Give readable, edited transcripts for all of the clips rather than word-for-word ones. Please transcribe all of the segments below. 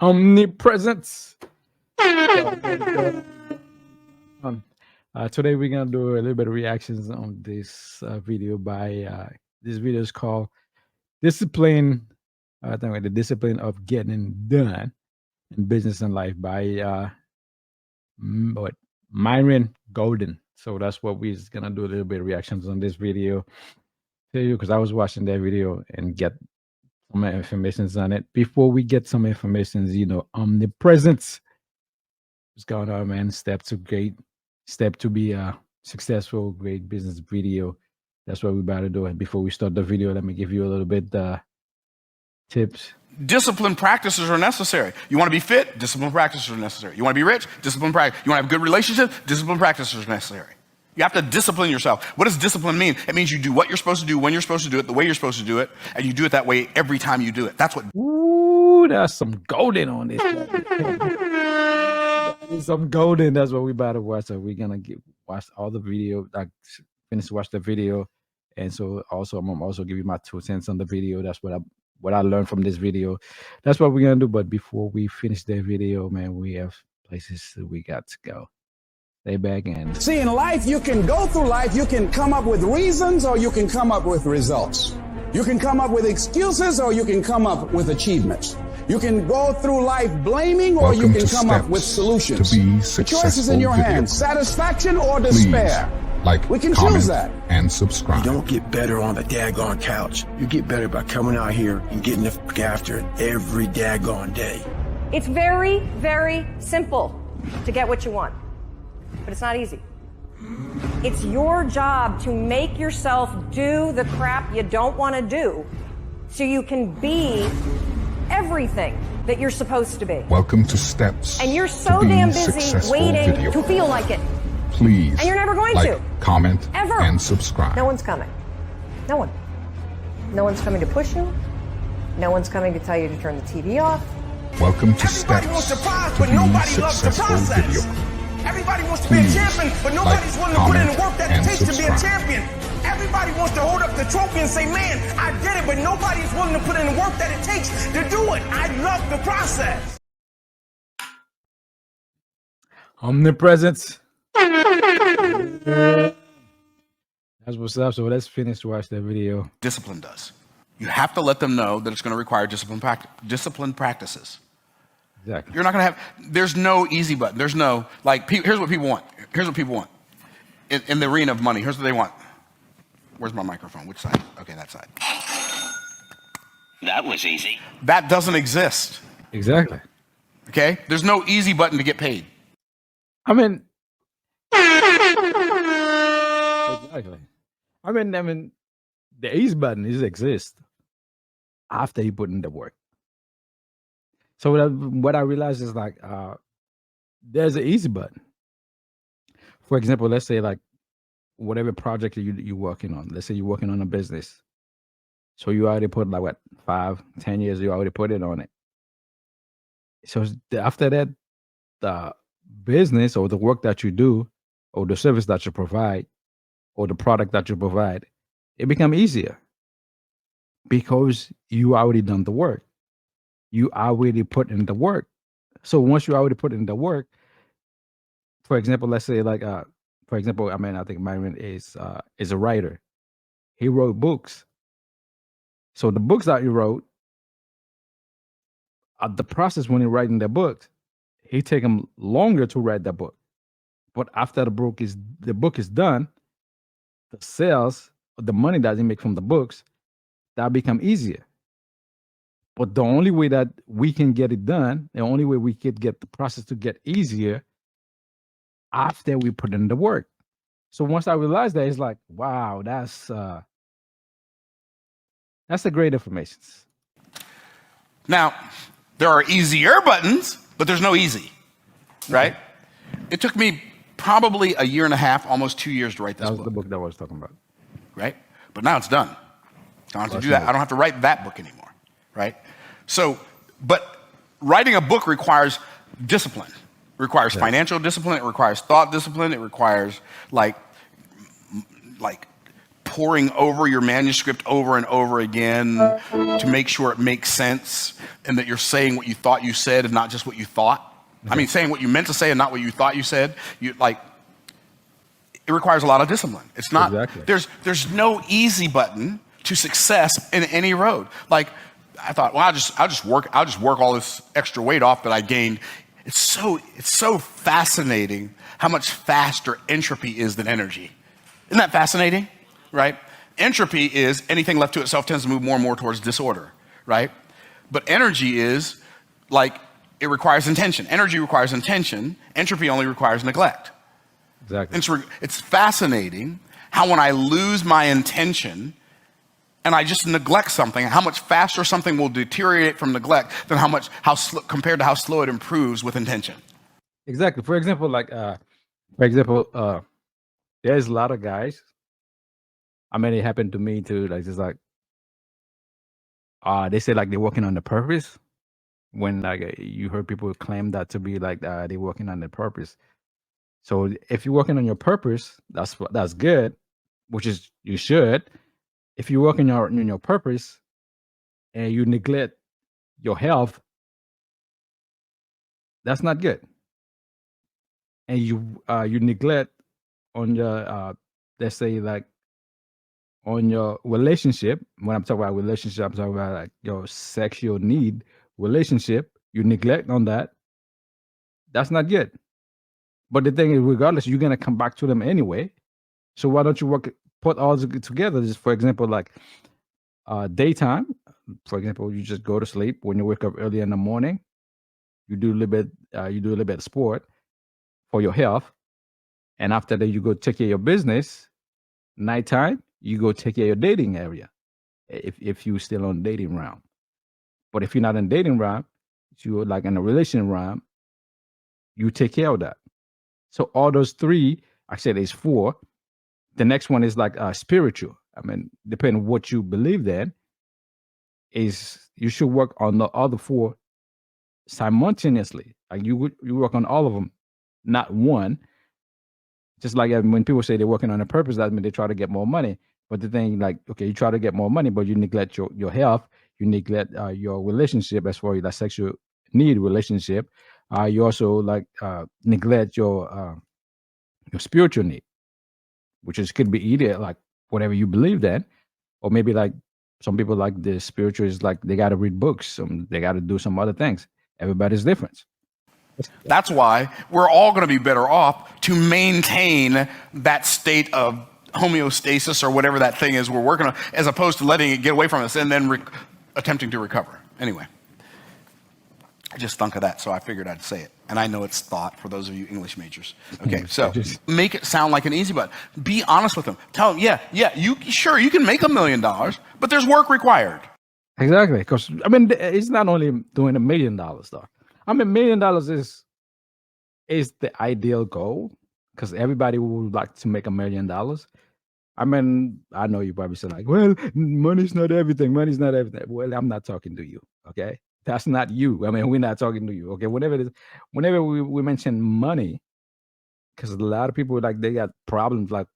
Omnipresent. Today we're gonna do a little bit of reactions on this video by this video is called "Discipline." I think the discipline of getting done in business and life by what Myron Golden. So that's what we're gonna do a little bit of reactions on this video. Tell you because I was watching that video and get some information on it. Before we get some information, omnipresence. What's going on, man? Step to be a successful, great business video. That's what we're about to do. And before we start the video, let me give you a little bit tips. Discipline practices are necessary. You want to be fit? Discipline practices are necessary. You want to be rich? Discipline practice. You want to have a good relationship? Discipline practices are necessary. You have to discipline yourself. What does discipline mean? It means you do what you're supposed to do, when you're supposed to do it, the way you're supposed to do it, and you do it that way every time you do it. That's what. Ooh, that's some golden on this. Some golden. That's what we about to watch. So we're gonna watch all the video. Finish watch the video, and so also I'm also give you my 2 cents on the video. That's what I learned from this video. That's what we're gonna do. But before we finish the video, man, we have places that we got to go. Stay back and see, in life, you can go through life, you can come up with reasons or you can come up with results. You can come up with excuses or you can come up with achievements. You can go through life blaming or you can come up with solutions. The choice is in your hands, satisfaction or despair. We can choose that. And subscribe. You don't get better on the daggone couch. You get better by coming out here and getting the fuck after it every daggone day. It's very, very simple to get what you want. But it's not easy. It's your job to make yourself do the crap you don't want to do so you can be everything that you're supposed to be. Welcome to Steps. And you're so damn busy waiting to feel like it. Please. And you're never going to. Comment, ever. And subscribe. No one's coming. No one. No one's coming to push you. No one's coming to tell you to turn the TV off. Welcome to Everybody Steps wants the prize, to but be nobody loves the successful process. video. Everybody wants to be a champion, but nobody's willing to put in the work that it takes to be a champion. Everybody wants to hold up the trophy and say, man, I did it, but nobody's willing to put in the work that it takes to do it. I love the process. Omnipresence. That's what's up. So let's finish to watch that video. Discipline does. You have to let them know that it's going to require discipline practices. Exactly. You're not going to have, there's no easy button. There's no, here's what people want. Here's what people want. In the arena of money, here's what they want. Where's my microphone? Which side? Okay, that side. That was easy. That doesn't exist. Exactly. Okay? There's no easy button to get paid. I mean, exactly. I mean, the ease button exists after you put in the work. So what I realized is there's an easy button. For example, let's say whatever project you're working on. Let's say you're working on a business. So you already put 5, 10 years, you already put it on it. So after that, the business or the work that you do or the service that you provide or the product that you provide, it becomes easier because you already done the work. You already put in the work. So once you already put in the work, for example, let's say I think Myron is a writer. He wrote books. So the books that he wrote, the process when he writing the books, he take him longer to write that book. But after the book is done, the sales, the money that he make from the books, that become easier. But the only way that we can get it done, the only way we could get the process to get easier after we put in the work. So once I realized that, it's wow, that's a great information. Now, there are easier buttons, but there's no easy, right? It took me probably a year and a half, almost 2 years to write this book. That was the book that I was talking about. Right? But now it's done. I don't have to do that. I don't have to write that book anymore, right? So, but writing a book requires discipline. It requires financial discipline. It requires thought discipline. It requires poring over your manuscript over and over again to make sure it makes sense and that you're saying what you thought you said and not just what you thought. I mean, saying what you meant to say and not what you thought you said. It requires a lot of discipline. It's not, there's no easy button to success in any road. Like, I thought, well, I'll just work all this extra weight off that I gained. It's so fascinating how much faster entropy is than energy. Isn't that fascinating? Right? Entropy is anything left to itself tends to move more and more towards disorder, right? But energy is like, it requires intention. Energy requires intention. Entropy only requires neglect. Exactly. It's fascinating how when I lose my intention and I just neglect something, how much faster something will deteriorate from neglect than compared to how slow it improves with intention. Exactly. For example, there's a lot of guys. I mean, it happened to me too. Like, just like, they say like they're working on the purpose. When like you heard people claim that to be like they're working on the purpose. So if you're working on your purpose, that's good, which is you should. If you work on your purpose and you neglect your health, that's not good. And you neglect on your let's say like on your relationship. When I'm talking about relationship, I'm talking about like your sexual need relationship. You neglect on that. That's not good. But the thing is, regardless, you're gonna come back to them anyway. So why don't you put all together? Just for example, like daytime. For example, you just go to sleep. When you wake up early in the morning, you do a little bit of sport for your health, and after that, you go take care of your business. Nighttime, you go take care of your dating area. If you're still on dating round, but if you're not in dating round, you're like in a relationship round, you take care of that. So all those three, I said there's four. The next one is like spiritual. I mean, depending on what you believe in, is you should work on the other four simultaneously. Like you work on all of them, not one. Just like when people say they're working on a purpose, that means they try to get more money. But the thing, like, okay, you try to get more money, but you neglect your health, you neglect your relationship as far as that sexual need relationship. You also like neglect your spiritual need, which could be either like whatever you believe in, or maybe like some people like the spiritual is like they got to read books, they got to do some other things. Everybody's different. That's why we're all going to be better off to maintain that state of homeostasis or whatever that thing is we're working on, as opposed to letting it get away from us and then attempting to recover. Anyway, I just thunk of that, so I figured I'd say it. And I know it's thought for those of you English majors. Okay, so make it sound like an easy button. Be honest with them. Tell them, you can make $1 million, but there's work required. Exactly, because I mean, it's not only doing $1 million though. I mean, $1 million is the ideal goal because everybody would like to make $1 million. I mean, I know you probably say like, well, money's not everything. Money's not everything. Well, I'm not talking to you. Okay, that's not you. I mean, we're not talking to you. Okay, whenever we mention money, because a lot of people like they got problems. Like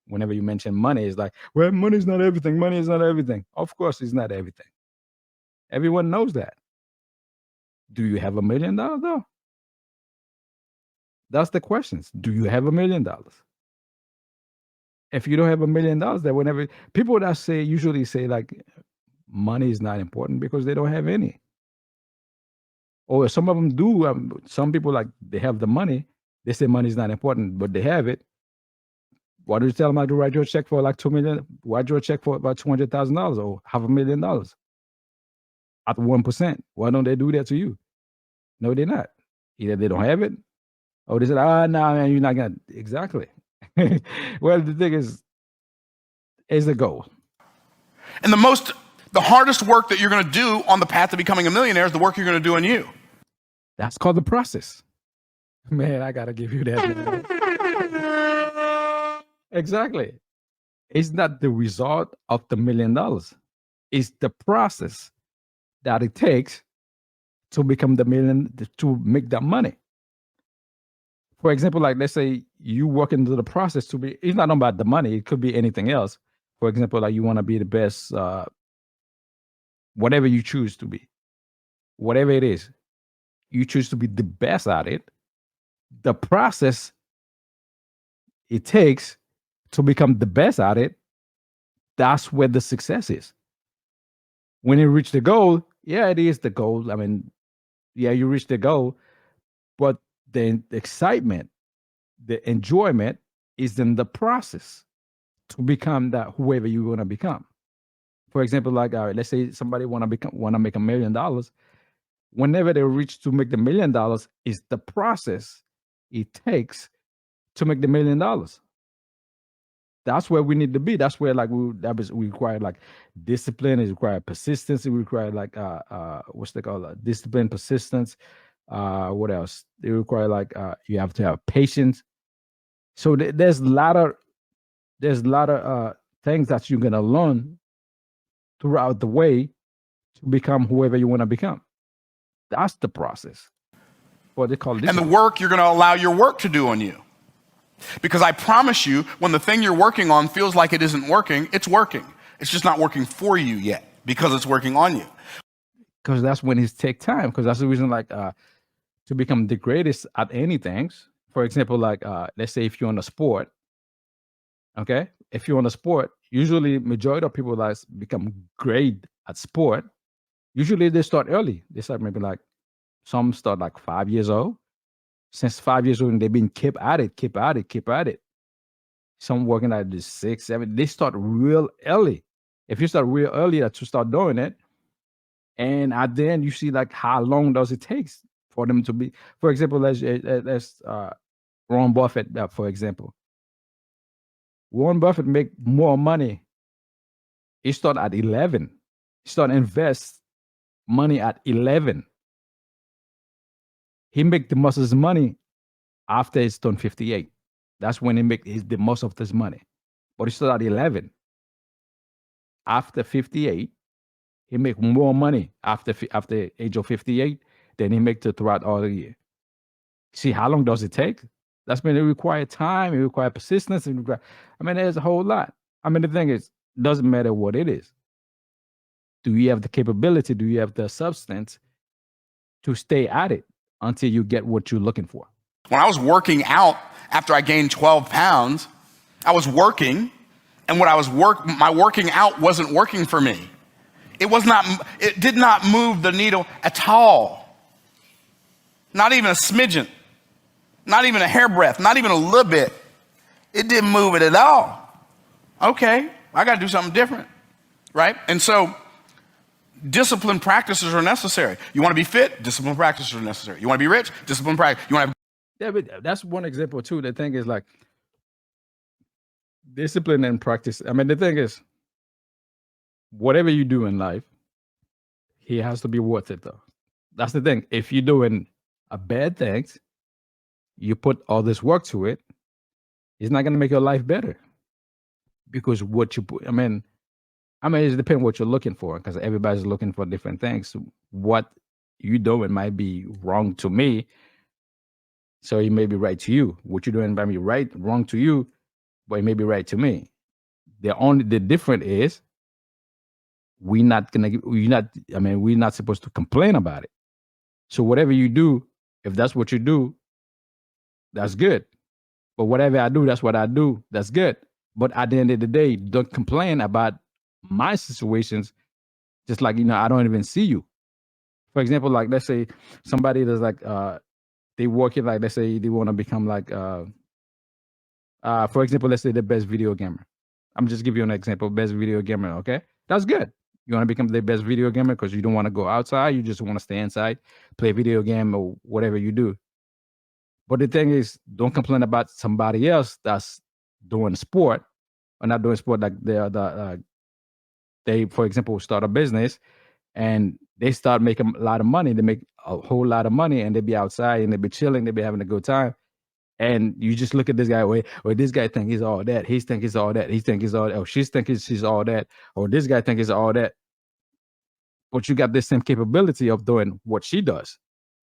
whenever you mention money, it's like, well, money's not everything. Money is not everything. Of course, it's not everything. Everyone knows that. Do you have $1 million though? That's the questions. Do you have $1 million? If you don't have $1 million, then whenever people that usually say like money is not important because they don't have any. Or some of them do. Some people like they have the money. They say money is not important, but they have it. Why do you tell them to write your check for like $2 million? Write your check for about $200,000 or $500,000 at 1%? Why don't they do that to you? No, they're not. Either they don't have it, or they said, no, man, you're not gonna. Exactly. Well, the thing is the goal. And the hardest work that you're going to do on the path to becoming a millionaire is the work you're going to do on you. That's called the process. Man, I gotta give you that. Exactly. It's not the result of the $1 million. It's the process that it takes to become the million, to make that money. For example, like let's say you work into the process to be, it's not about the money, it could be anything else. For example, like you want to be the best, whatever you choose to be, whatever it is, you choose to be the best at it. The process it takes to become the best at it, that's where the success is. When you reach the goal, yeah, it is the goal. I mean, yeah, you reach the goal, but the excitement, the enjoyment is in the process to become that whoever you want to become. For example, like let's say somebody want to make $1 million. Whenever they reach to make the $1 million, is the process it takes to make the $1 million. That's where we need to be. That's where like we require like discipline. It require persistence. It require like what's they call discipline, persistence. What else? They require like you have to have patience. So there's a lot of things that you're gonna learn throughout the way to become whoever you want to become. That's the process. What they call and the work you're going to allow your work to do on you. Because I promise you, when the thing you're working on feels like it isn't working, it's working. It's just not working for you yet because it's working on you. Because that's when it takes time. Because that's the reason, like, to become the greatest at anything. For example, like, let's say if you're on a sport, okay? If you're on a sport, usually majority of people that become great at sport, usually they start early. They start maybe like, some start like 5 years old. Since 5 years old, and they've been keep at it. Some working at this 6, 7. They start real early. If you start real early to start doing it, and at the end you see like how long does it take for them to be. For example, let's Warren Buffett, for example. Warren Buffett make more money. He start at 11. He start invest money at 11. He make the most of his money after he's done 58. That's when he make the most of his money. But he started at 11. After 58, he make more money after age of 58 than he make throughout all the year. See, how long does it take? That's when it requires time. It requires persistence. There's a whole lot. The thing is, it doesn't matter what it is. Do you have the capability? Do you have the substance to stay at it until you get what you're looking for? When I was working out after I gained 12 pounds, I was working, and my working out wasn't working for me. It did not move the needle at all. Not even a smidgen, not even a hairbreadth, not even a little bit. It didn't move it at all. Okay, I got to do something different, right? And so discipline practices are necessary. You want to be fit? Discipline practices are necessary. You want to be rich? Discipline practice. You want to Yeah, but that's one example too. The thing is like discipline and practice. The thing is, whatever you do in life, it has to be worth it though. That's the thing. If you're doing a bad thing, you put all this work to it, it's not gonna make your life better. Because what you put, it depends what you're looking for, because everybody's looking for different things. What you doing might be wrong to me, so it may be right to you. What you're doing might be wrong to you, but it may be right to me. The difference is we're not supposed to complain about it. So whatever you do, if that's what you do, that's good. But whatever I do, that's what I do. That's good. But at the end of the day, don't complain about my situations. Just like, I don't even see you. For example, like let's say somebody that's like they work it, like let's say they want to become like for example, let's say the best video gamer. I'm just give you an example, best video gamer, okay? That's good. You want to become the best video gamer because you don't want to go outside, you just want to stay inside, play video game or whatever you do. But the thing is, don't complain about somebody else that's doing sport or not doing sport. Like they, for example, start a business and they start making a lot of money. They make a whole lot of money and they be outside and they be chilling. They be having a good time. And you just look at this guy, wait, this guy think he's all that. He think he's all that. He think he's all that. Or she's thinking she's all that. Or this guy think he's all that. But you got the same capability of doing what she does.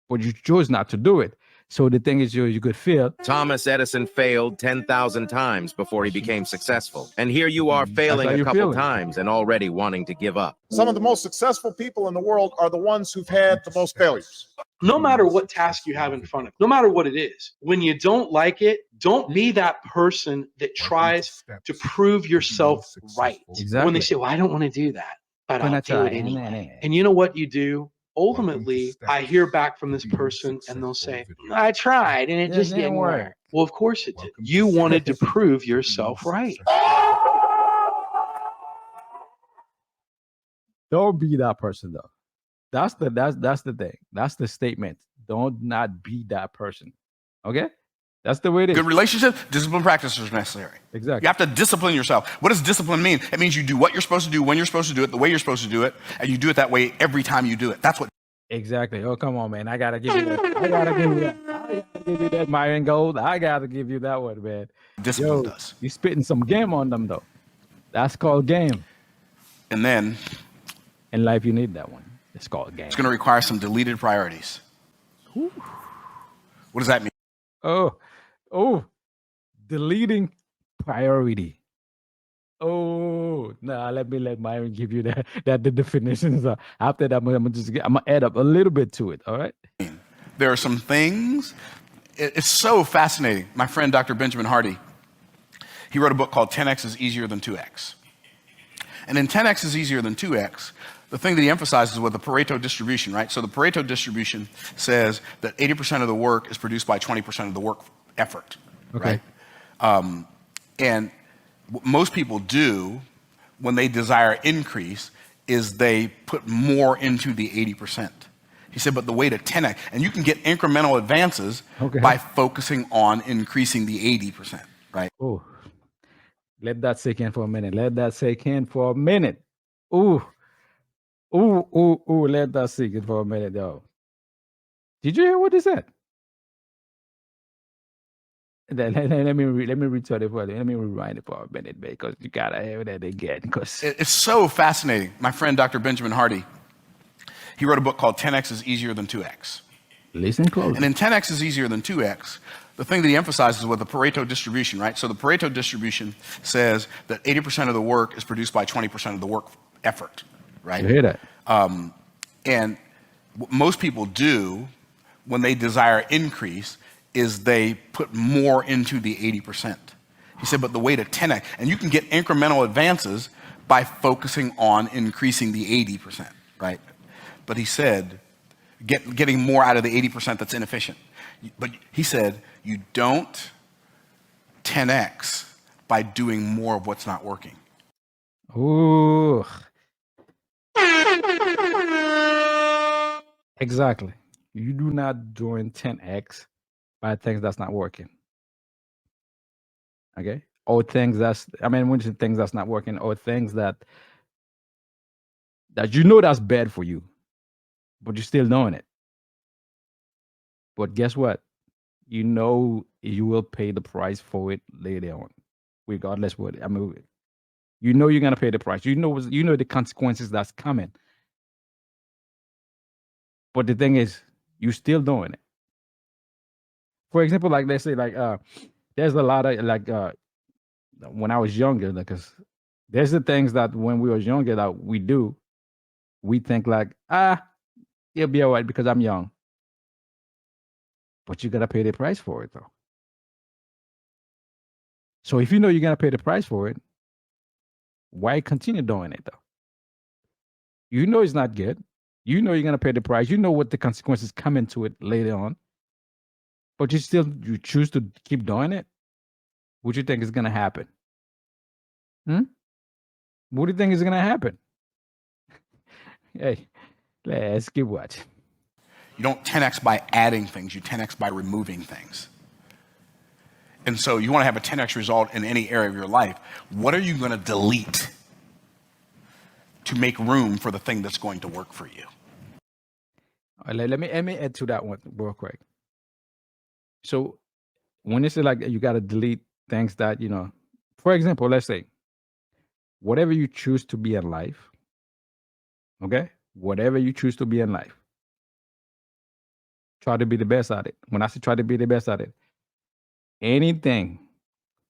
But you chose not to do it. So the thing is, you could feel. Thomas Edison failed 10,000 times before he became successful. And here you are failing how a you're couple feeling. times and already wanting to give up. Some of the most successful people in the world are the ones who've had the most failures. No matter what task you have in front of you, no matter what it is, when you don't like it, don't be that person that tries to prove yourself right. Exactly. When they say, well, I don't want to do that, but I'll do it anyway. And you know what you do? Ultimately, I hear back from this person and they'll say, I tried and it just didn't work. Well, of course it did. You wanted to prove yourself right. Don't be that person though. That's the thing. That's the statement. Don't not be that person. Okay? That's the way it is. Good relationship, discipline practices are necessary. Exactly. You have to discipline yourself. What does discipline mean? It means you do what you're supposed to do, when you're supposed to do it, the way you're supposed to do it, and you do it that way every time you do it. That's what. Exactly. Oh, come on, man. I gotta give you that. I gotta give you that, Myron Gold. I gotta give you that one, man. Discipline does. You spitting some game on them though. That's called game. And then in life, you need that one. It's called game. It's going to require some deleted priorities. Ooh. What does that mean? Oh, deleting priority. Oh, nah, let Myron give you that the definitions. After that, I'm gonna add up a little bit to it. All right. There are some things. It's so fascinating. My friend, Dr. Benjamin Hardy, he wrote a book called 10X is Easier Than 2X. And in 10X is Easier Than 2X, the thing that he emphasizes with the Pareto distribution, right? So the Pareto distribution says that 80% of the work is produced by 20% of the work effort, okay. Right? And what most people do when they desire increase is they put more into the 80%. He said, but the way to 10X, and you can get incremental advances by focusing on increasing the 80%, right? Oh, let that sink in for a minute. Let that sink in for a minute. Ooh, let that sink in for a minute, though. Did you hear what he said? Let me retell it for you. Let me rewind it for a minute, because you gotta hear that again. Because it's so fascinating. My friend, Dr. Benjamin Hardy, he wrote a book called 10X is Easier Than 2X. Listen close. And in 10X is Easier Than 2X, the thing that he emphasizes with the Pareto distribution, right? So the Pareto distribution says that 80% of the work is produced by 20% of the work effort, right? You hear that? And what most people do when they desire increase is they put more into the 80%. He said, but the way to 10X, and you can get incremental advances by focusing on increasing the 80%, right? But he said, getting more out of the 80% that's inefficient. But he said, you don't 10X by doing more of what's not working. Ooh. Exactly. You do not join 10X by things that's not working. Okay? Or things when you say things that's not working, or things that you know that's bad for you, but you're still doing it. But guess what? You know you will pay the price for it later on, regardless what. You know you're gonna pay the price. You know the consequences that's coming. But the thing is, you're still doing it. For example, like let's say, there's a lot of when I was younger, because there's the things that when we were younger that we do, we think it'll be all right because I'm young. But you gotta pay the price for it though. So if you know you're gonna pay the price for it, why continue doing it though? You know it's not good. You know you're gonna pay the price. You know what the consequences come into it later on. But you choose to keep doing it. What do you think is gonna happen? What do you think is gonna happen? Hey, let's keep watching. You don't 10X by adding things, you 10X by removing things. And so you want to have a 10X result in any area of your life. What are you going to delete to make room for the thing that's going to work for you? All right, let me add to that one real quick. So when it's like you got to delete things that, for example, let's say, whatever you choose to be in life, okay? Whatever you choose to be in life, Try to be the best at it. When I say try to be the best at it, anything,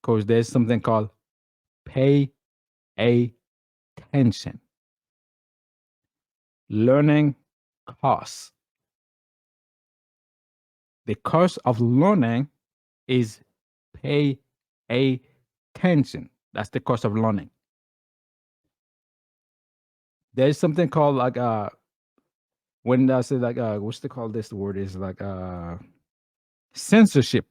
because there's something called pay attention. Learning costs. The cost of learning is pay attention. That's the cost of learning. There's something called like when I say like what's the call this word is like censorship.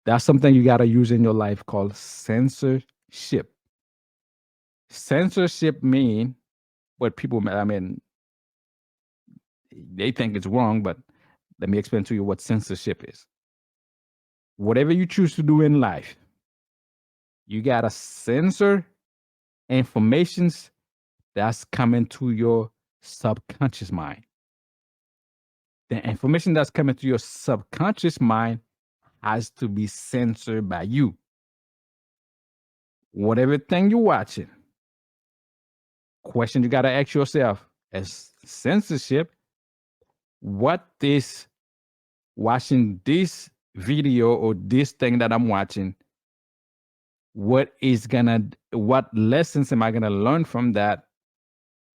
That's something you gotta use in your life called censorship. Censorship mean what people, I mean, they think it's wrong, but let me explain to you what censorship is. Whatever you choose to do in life, you gotta censor informations that's coming to your subconscious mind. The information that's coming to your subconscious mind has to be censored by you. Whatever thing you're watching, question you got to ask yourself as censorship, what this watching this video or this thing that I'm watching, what lessons am I gonna learn from that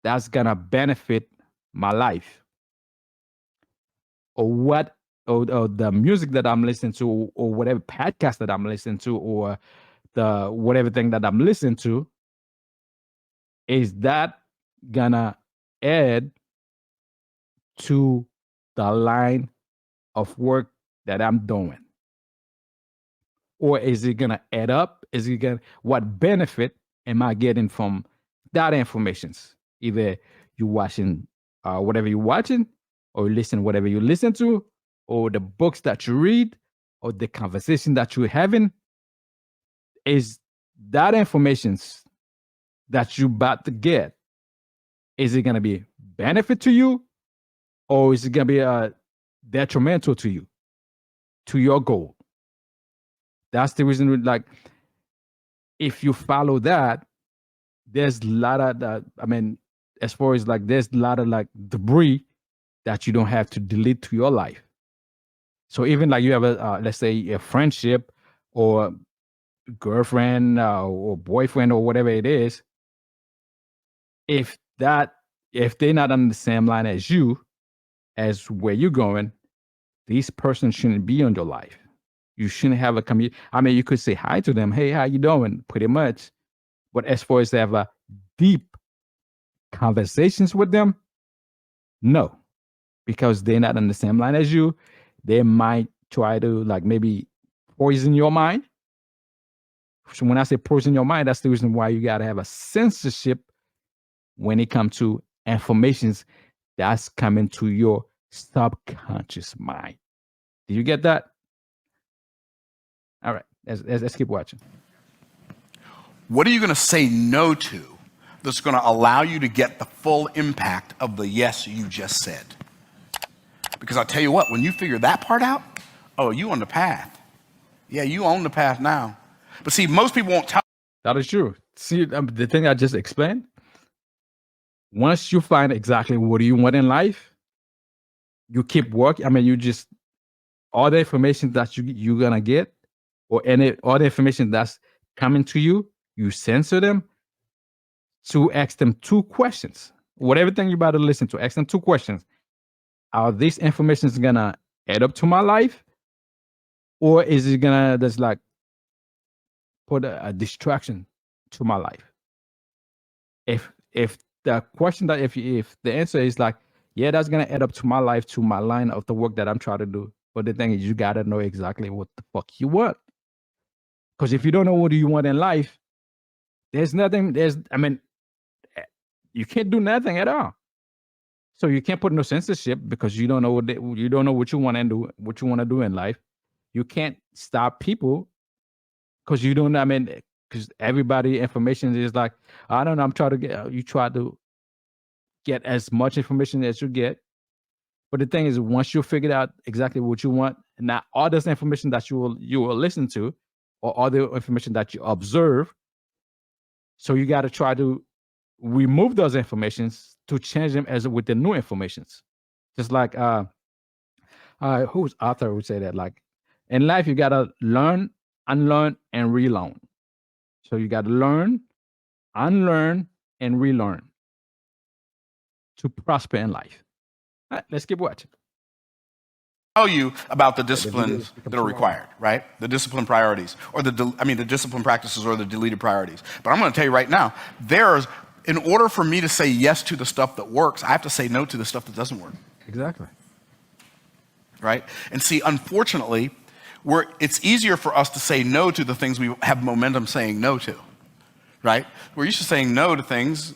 that's gonna benefit my life? Or what or the music that I'm listening to, or whatever podcast that I'm listening to, or the whatever thing that I'm listening to, is that gonna add to the line of work that I'm doing? Or is it gonna add up? Is it gonna, what benefit am I getting from that information? Either you watching whatever you're watching, or listen whatever you listen to, or the books that you read, or the conversation that you're having, is that information that you about to get, is it gonna be benefit to you, or is it gonna be detrimental to you, to your goal? That's the reason, like, if you follow that, there's a lot of, I mean, as far as like, there's a lot of like debris that you don't have to delete to your life. So even like you have a, let's say a friendship or girlfriend or boyfriend or whatever it is, if they're not on the same line as you, as where you're going, these persons shouldn't be on your life. You shouldn't have a community. I mean, you could say hi to them. Hey, how you doing? Pretty much. But as far as to have a deep conversations with them, no, because they're not on the same line as you. They might try to like maybe poison your mind. So when I say poison your mind, that's the reason why you got to have a censorship when it comes to informations that's coming to your subconscious mind. Do you get that? All right, let's keep watching. What are you going to say no to that's going to allow you to get the full impact of the yes you just said? Because I'll tell you what, when you figure that part out, oh, you on the path. Yeah, you own the path now. But see, most people won't tell. That is true. See, the thing I just explained, once you find exactly what you want in life, you keep working. I mean, you just, all the information that you're going to get, or all the information that's coming to you, you censor them to ask them two questions. Whatever thing you're about to listen to, ask them two questions. Are these information going to add up to my life? Or is it going to just like put a distraction to my life? If the question that, if the answer is like, yeah, that's going to add up to my life, to my line of the work that I'm trying to do. But the thing is, you got to know exactly what the fuck you want. Because if you don't know what you want in life, there's nothing, you can't do nothing at all. So you can't put no censorship because you don't know what you want to do, what you want to do in life. You can't stop people because you don't, because everybody information is like, I don't know, you try to get as much information as you get. But the thing is, once you figure out exactly what you want, now all this information that you will listen to, or all the information that you observe, so you got to try to remove those informations to change them as with the new informations. Just like who's author would say that, like, in life you gotta learn, unlearn, and relearn. So you gotta learn, unlearn, and relearn to prosper in life. All right, let's keep watching. Tell you about the disciplines that are required, right? The discipline priorities, or the discipline practices, or the deleted priorities. But I'm going to tell you right now, in order for me to say yes to the stuff that works, I have to say no to the stuff that doesn't work. Exactly. Right? And see, unfortunately, it's easier for us to say no to the things we have momentum saying no to, right? We're used to saying no to things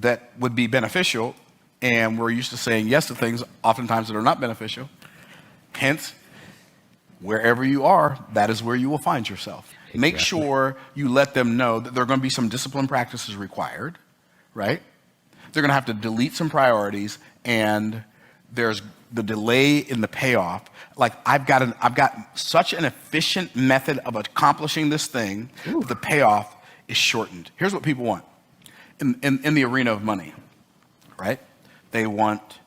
that would be beneficial, and we're used to saying yes to things oftentimes that are not beneficial. Hence, wherever you are, that is where you will find yourself. Exactly. Make sure you let them know that there are going to be some discipline practices required, right? They're going to have to delete some priorities, and there's the delay in the payoff. Like, I've got such an efficient method of accomplishing this thing, the payoff is shortened. Here's what people want in the arena of money, right? They want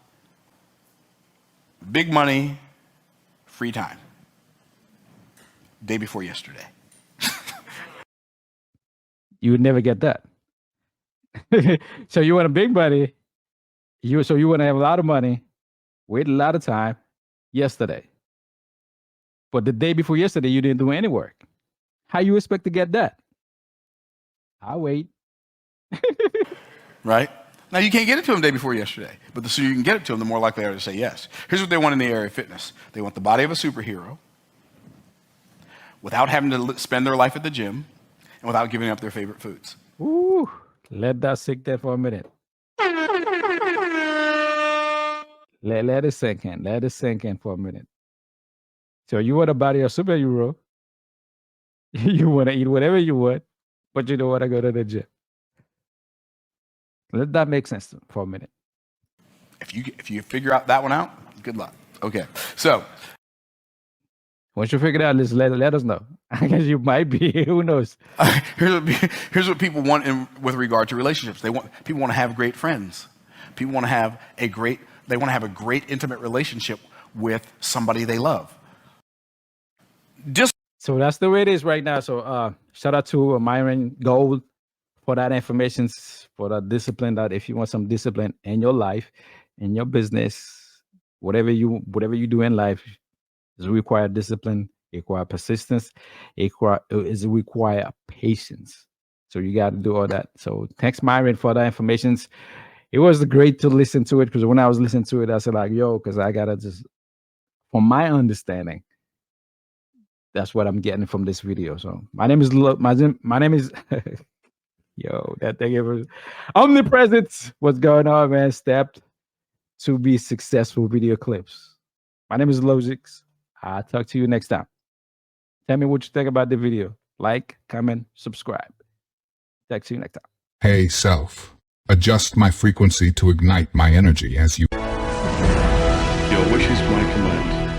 big money, free time. Day before yesterday. You would never get that. So you want a big money, you want to have a lot of money, wait a lot of time, yesterday. But the day before yesterday, you didn't do any work. How you expect to get that? I'll wait. Right? Now, you can't get it to them the day before yesterday, but the sooner you can get it to them, the more likely they are to say yes. Here's what they want in the area of fitness. They want the body of a superhero without having to spend their life at the gym and without giving up their favorite foods. Ooh, let that sink there for a minute. Let it sink in. Let it sink in for a minute. So you want a body of a superhero. You want to eat whatever you want, but you don't want to go to the gym. Let that make sense for a minute. If you figure out that one out, good luck. Okay, so once you figure it out, let us know. I guess you might be. Who knows? Here's what people want with regard to relationships. People want to have great friends. People want to have a great intimate relationship with somebody they love. So that's the way it is right now. So shout out to Myron Gold for that information, for that discipline. That if you want some discipline in your life, in your business, whatever you do in life, is require discipline, it require persistence, it require patience. So you got to do all that. So thanks, Myron, for that information. It was great to listen to it, because when I was listening to it, I said like, yo, because I gotta just, from my understanding, that's what I'm getting from this video. So my name is my name is yo, that thing ever Omnipresent. What's going on, man? Stepped to be successful video clips. My name is Logix. I'll talk to you next time. Tell me what you think about the video. Like, comment, subscribe. Talk to you next time. Hey, self. Adjust my frequency to ignite my energy as you. Your wish is my command.